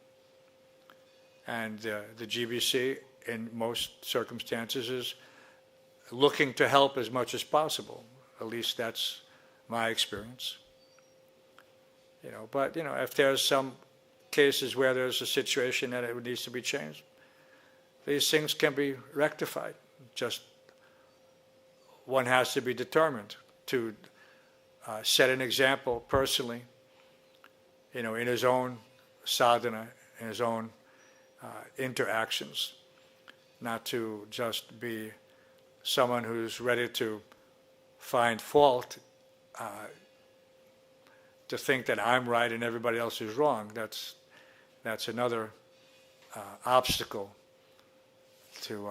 And the GBC, in most circumstances, is looking to help as much as possible. At least that's my experience. But if there's some cases where there's a situation that it needs to be changed, these things can be rectified. Just one has to be determined to set an example personally, in his own sadhana, in his own interactions, not to just be someone who's ready to find fault, to think that I'm right and everybody else is wrong. That's another obstacle to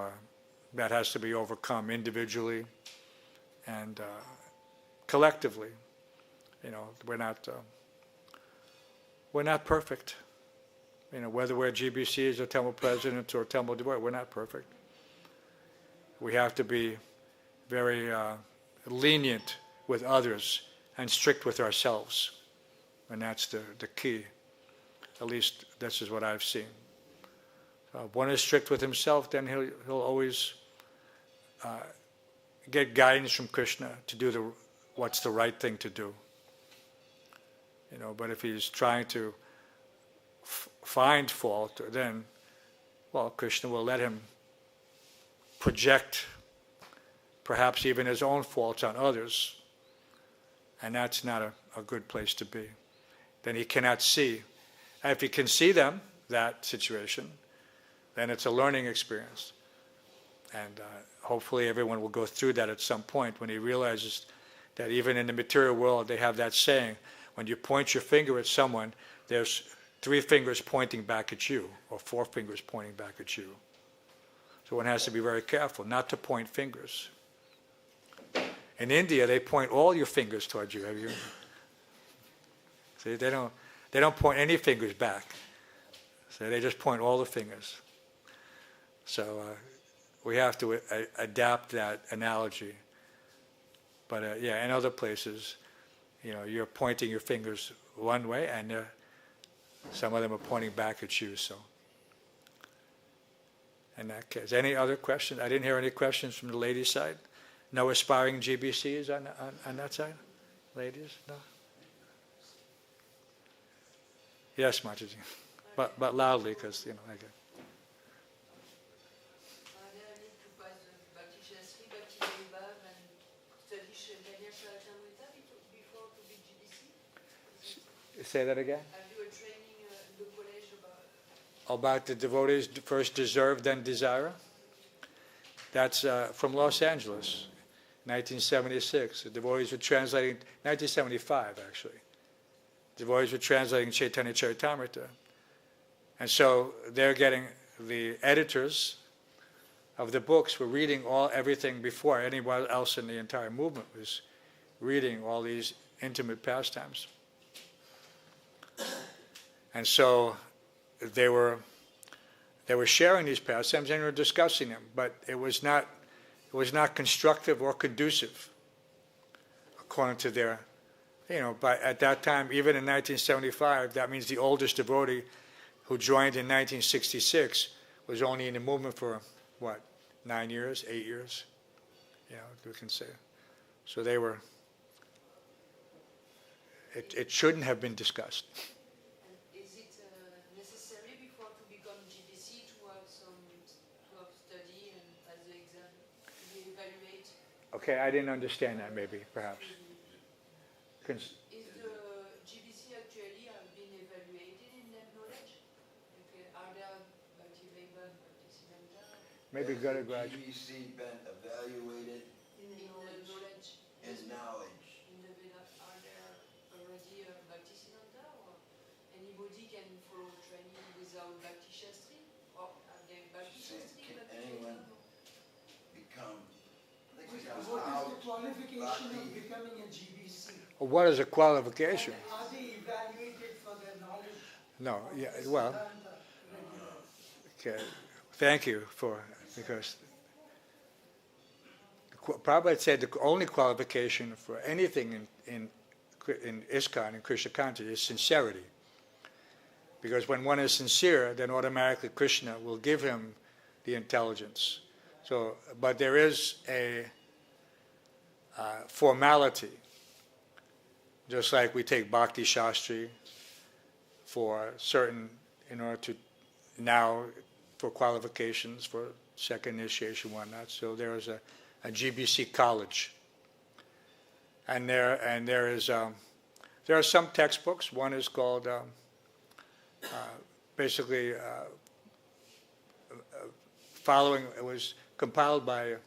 that has to be overcome individually and collectively. You know, we're not perfect. You know, whether we're GBCs or temple presidents or temple devotee, we're not perfect. We have to be very lenient with others and strict with ourselves, and that's the key. At least this is what I've seen. If one is strict with himself, then he'll always get guidance from Kṛṣṇa to do what's the right thing to do. You know, but if he's trying to find fault, then, well, Kṛṣṇa will let him project perhaps even his own faults on others, and that's not a good place to be. Then he cannot see. And if he can see them, that situation, then it's a learning experience. And hopefully everyone will go through that at some point when he realizes that even in the material world they have that saying, when you point your finger at someone, there's 3 fingers pointing back at you, or 4 fingers pointing back at you. So one has to be very careful not to point fingers. In India, they point all your fingers towards you. Have you? See, they don't point any fingers back. So they just point all the fingers. So we have to adapt that analogy. But yeah, in other places, you know, you're pointing your fingers one way, and some of them are pointing back at you. So, in that case, any other questions? I didn't hear any questions from the ladies' side. No aspiring GBCs on that side, ladies. No. Yes, Mataji, but loudly, because you know I get. Say that again? Have you a training in the college about the devotees first deserve, then desire? That's from Los Angeles, 1976. The devotees were translating, 1975 actually. The devotees were translating Chaitanya Charitamrita. And so they're getting, the editors of the books were reading everything before anyone else in the entire movement was reading all these intimate pastimes. And so they were sharing these pastimes and were discussing them, but it was not constructive or conducive, according to their, you know. But at that time, even in 1975, that means the oldest devotee who joined in 1966 was only in the movement for what, 9 years, 8 years, you know, we can say. So they were. It shouldn't have been discussed. Is it necessary before to become GBC to have study and as the exam to evaluate? Okay, I didn't understand that. Maybe, perhaps. Is the GBC actually have been evaluated in that knowledge? Okay, are there Maybe go to graduate. GBC been evaluated in knowledge? in knowledge. In the Veda, are there already Bhaktisiddhanta, or anybody can follow training without Bhakti Shastri? Or are there Bhakti Shastri? Can anyone become? What is the qualification of becoming a GBC? What is a qualification? Are they evaluated for their knowledge? No, yeah, well, okay. Thank you because Prabhupada said the only qualification for anything in ISKCON and Krishna consciousness is sincerity. Because when one is sincere, then automatically Krishna will give him the intelligence. So, but there is a formality, just like we take Bhakti Shastri for certain, in order to now for qualifications for second initiation, whatnot. So there is a GBC college, and there are some textbooks. One is called basically following, it was compiled by, it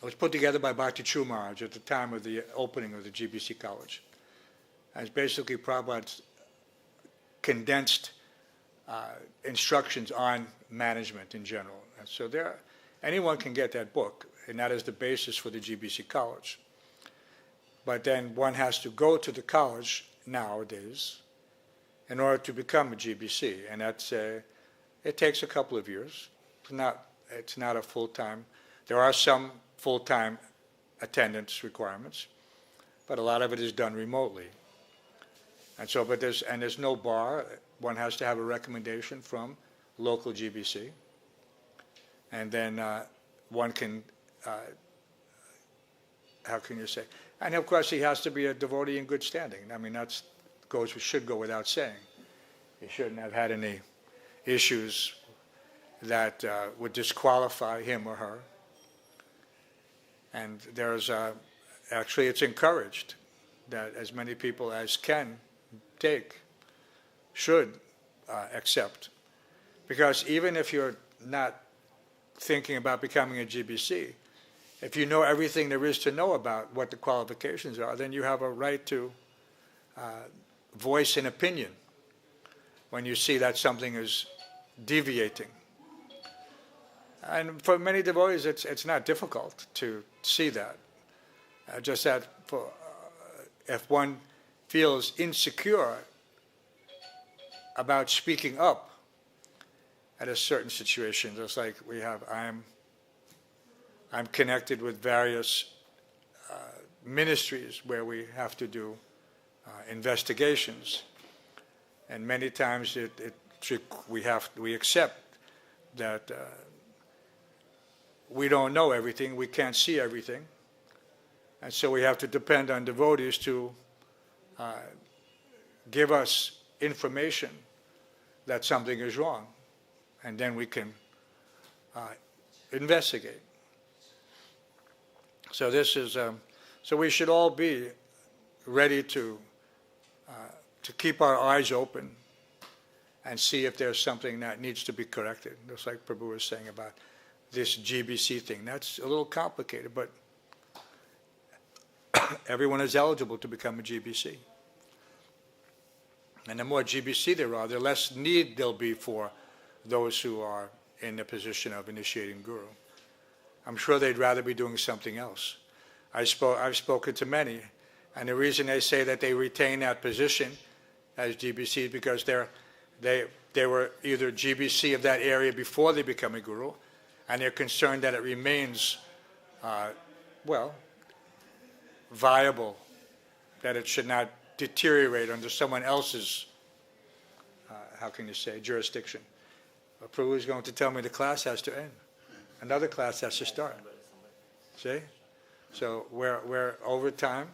was put together by Bhakti True Maharaj at the time of the opening of the GBC College. And it's basically Prabhupada's condensed instructions on management in general. And so anyone can get that book, and that is the basis for the GBC College. But then one has to go to the college nowadays in order to become a GBC, and that's it takes a couple of years. It's not a full-time. There are some full-time attendance requirements, but a lot of it is done remotely. And so, but there's no bar. One has to have a recommendation from local GBC, and then one can, how can you say? And of course, he has to be a devotee in good standing. I mean, should go without saying. He shouldn't have had any issues that would disqualify him or her. And there's actually, it's encouraged that as many people as can should accept. Because even if you're not thinking about becoming a GBC, if you know everything there is to know about what the qualifications are, then you have a right to voice an opinion when you see that something is deviating. And for many devotees, it's not difficult to see that. Just that if one feels insecure about speaking up at a certain situation, just like I'm connected with various ministries where we have to do investigations, and many times we accept that we don't know everything, we can't see everything, and so we have to depend on devotees to give us information that something is wrong, and then we can investigate. So this is so we should all be ready to keep our eyes open and see if there's something that needs to be corrected. Just like Prabhu was saying about this GBC thing. That's a little complicated, but everyone is eligible to become a GBC. And the more GBC there are, the less need there'll be for those who are in the position of initiating Guru. I'm sure they'd rather be doing something else. I've spoken to many, and the reason they say that they retain that position as GBC is because they were either GBC of that area before they become a Guru, and they're concerned that it remains, viable, that it should not deteriorate under someone else's, how can you say, jurisdiction. Prabhu is going to tell me the class has to end. Another class has to start. See? So we're over time.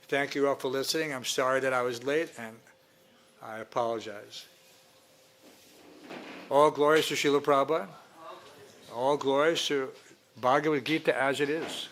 Thank you all for listening. I'm sorry that I was late, and I apologize. All glories to Srila Prabhupada. All glories to Bhagavad Gita as it is.